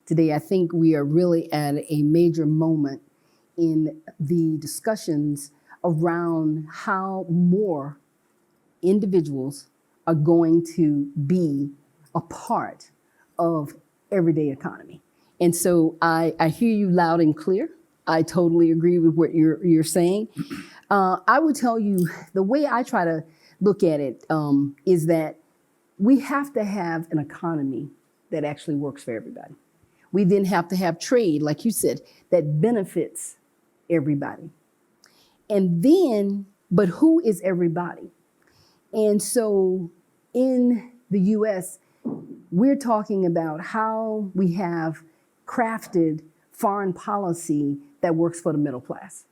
today. I think we are really at a major moment in the discussions around how more individuals are going to be a part of everyday economy. And so I hear you loud and clear. I totally agree with what you're saying. I would tell you the way I try to look at it is that we have to have an economy that actually works for everybody. We then have to have trade, like you said, that benefits everybody. And then, but who is everybody? And so in the US, we're talking about how we have crafted foreign policy that works for the middle class.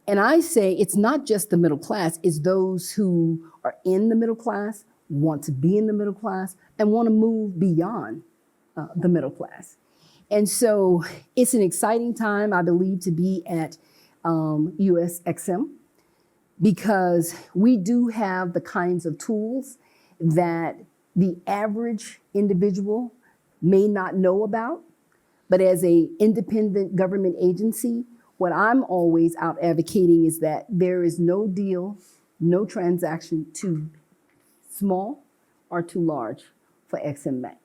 And I say it's not just the middle class, it's those who are in the middle class, want to be in the middle class, and want to move beyond the middle class. And so it's an exciting time, I believe, to be at US EXIB, because we do have the kinds of tools that the average individual may not know about. But as an independent government agency, what I'm always out advocating is that there is no deal, no transaction too small or too large for EXIM Bank.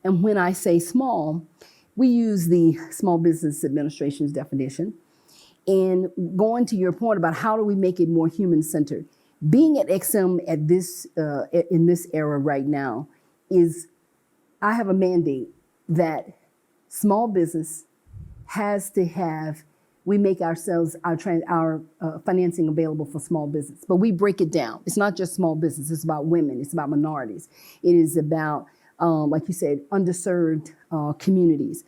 And when I say small, we use the Small Business Administration's definition. And going to your point about how do we make it more human-centered, being at EXIM at this in this era right now is, I have a mandate that small business has to have, we make ourselves, our financing available for small business, but we break it down. It's not just small business, it's about women, it's about minorities. It is about, like you said, underserved communities,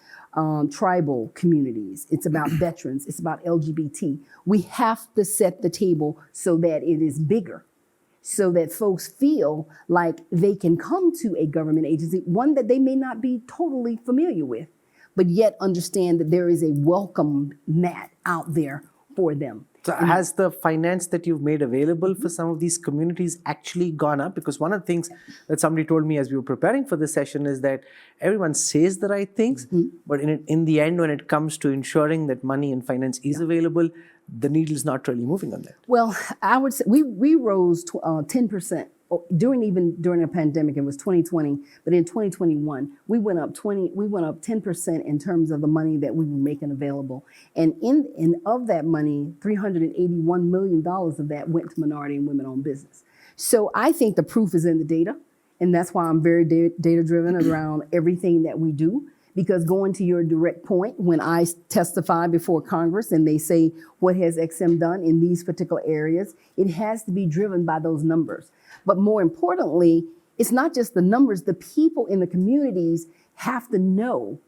tribal communities. It's about veterans, it's about LGBT. We have to set the table so that it is bigger, so that folks feel like they can come to a government agency, one that they may not be totally familiar with, but yet understand that there is a welcome mat out there for them. So has the finance that you've made available for some of these communities actually gone up? Because one of the things that somebody told me as we were preparing for this session is that everyone says the right things, but in the end, when it comes to ensuring that money and finance is available, the needle is not really moving on that. Well, I would say we rose 10%. During a pandemic. It was 2020, but in 2021, we went up 10% in terms of the money that we were making available. And of that money, $381 million of that went to minority and women-owned business. So I think the proof is in the data, and that's why I'm very data-driven around everything that we do. Because going to your direct point, when I testify before Congress and they say, what has EXIM done in these particular areas, it has to be driven by those numbers. But more importantly, it's not just the numbers, the people in the communities have to know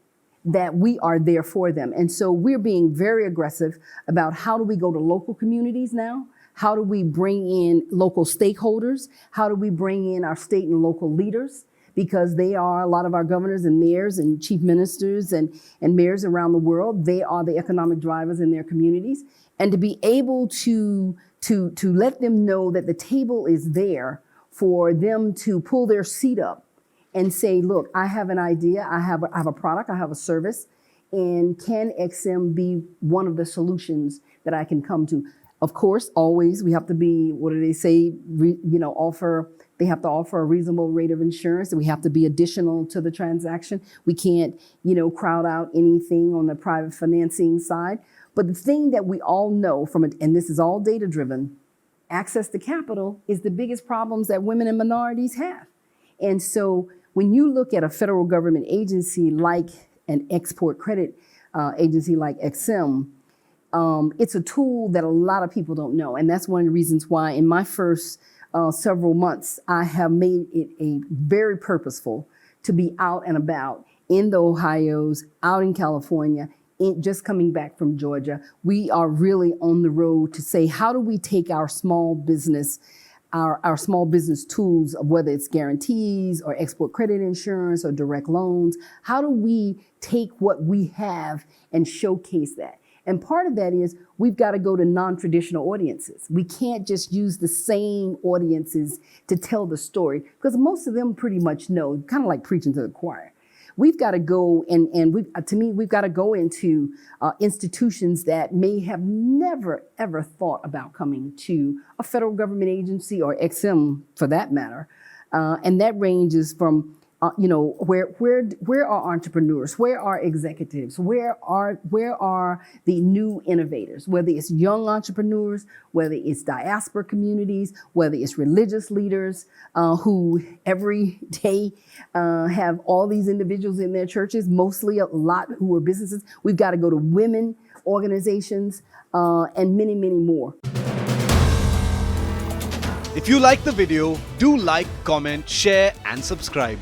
that we are there for them. And so we're being very aggressive about how do we go to local communities now? How do we bring in local stakeholders? How do we bring in our state and local leaders? Because they are a lot of our governors and mayors and chief ministers and mayors around the world. They are the economic drivers in their communities. And to be able to let them know that the table is there for them to pull their seat up and say, look, I have an idea, I have a product, I have a service, and can EXIM be one of the solutions that I can come to? Of course, always we have to be, what do they say, they have to offer a reasonable rate of insurance, and we have to be additional to the transaction. We can't, crowd out anything on the private financing side. But the thing that we all know and this is all data driven, access to capital is the biggest problems that women and minorities have. And so when you look at a federal government agency like an export credit agency like EXIM, it's a tool that a lot of people don't know. And that's one of the reasons why in my first several months, I have made it a very purposeful to be out and about in the Ohios, out in California, just coming back from Georgia. We are really on the road to say, how do we take our small business, our small business tools, whether it's guarantees or export credit insurance or direct loans, how do we take what we have and showcase that? And part of that is we've got to go to non-traditional audiences. We can't just use the same audiences to tell the story, because most of them pretty much know, kind of like preaching to the choir. we've got to go to me, we've got to go into institutions that may have never, ever thought about coming to a federal government agency or EXIB for that matter. And that ranges from where are entrepreneurs? Where are executives? Where are the new innovators? Whether it's young entrepreneurs, whether it's diaspora communities, whether it's religious leaders who every day have all these individuals in their churches, mostly a lot who are businesses. We've got to go to women organizations and many, many more. If you like the video, do like, comment, share, and subscribe.